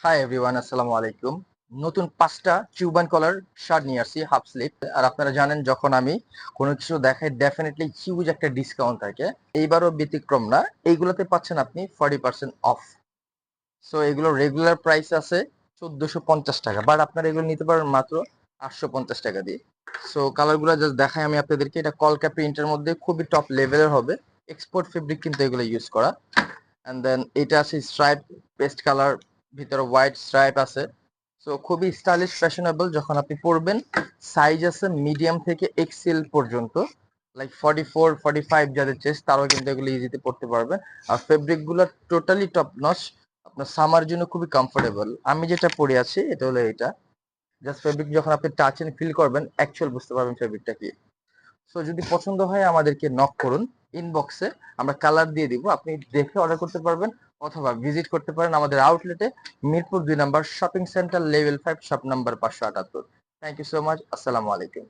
Hi everyone, আসসালামু আলাইকুম। নতুন 5টা কিউবান কলার শার্ট নিয়ে আসছি, হাফ স্লিভ। আর আপনারা জানেন, যখন আমি কোনো কিছু দেখাই ডেফিনেটলি হিউজ একটা ডিসকাউন্ট থাকে। এইবারও ব্যতিক্রম না, এইগুলোতে পাচ্ছেন আপনি 40% অফ। সো এগুলো রেগুলার প্রাইস আছে 1450 টাকা, বাট আপনারা এগুলো নিতে পারেন মাত্র 850 টাকা দিয়ে। সো কালারগুলো জাস্ট দেখাই আমি আপনাদেরকে। এটা কলকা প্রিন্টের মধ্যে খুবই টপ লেভেলের হবে, এক্সপোর্ট ফেব্রিক কিন্তু এগুলো ইউজ করা। এন্ড দেন এটা আছে স্ট্রাইপ পেস্ট কালার, ভিতরে হোয়াইট স্ট্রাইপ আছে। সো খুবই স্টাইলিশ ফ্যাশনেবল যখন আপনি পরবেন। সাইজ আছে মিডিয়াম থেকে এক্সেল পর্যন্ত, লাইক 44 45 যাদের চেস্ট তারাও কিন্তু এগুলো ইজিতে পড়তে পারবেন। আর ফেব্রিক গুলো টোটালি টপ নচ, আপনার সামার জন্য খুবই কমফোর্টেবল। আমি যেটা পরে আছি এটা হলো এটা। জাস্ট ফেব্রিক যখন আপনি টাচ এন্ড ফিল করবেন অ্যাকচুয়াল বুঝতে পারবেন ফেব্রিকটা কি। সো যদি পছন্দ হয় আমাদেরকে নক করুন ইনবক্সে, আমরা কালার দিয়ে দিব, আপনি দেখে অর্ডার করতে পারবেন অথবা ভিজিট করতে পারেন আমাদের আউটলেটে, মিরপুর 2 নম্বর shopping centre, level 5, shop number 578। Thank you so much. আসসালামু আলাইকুম।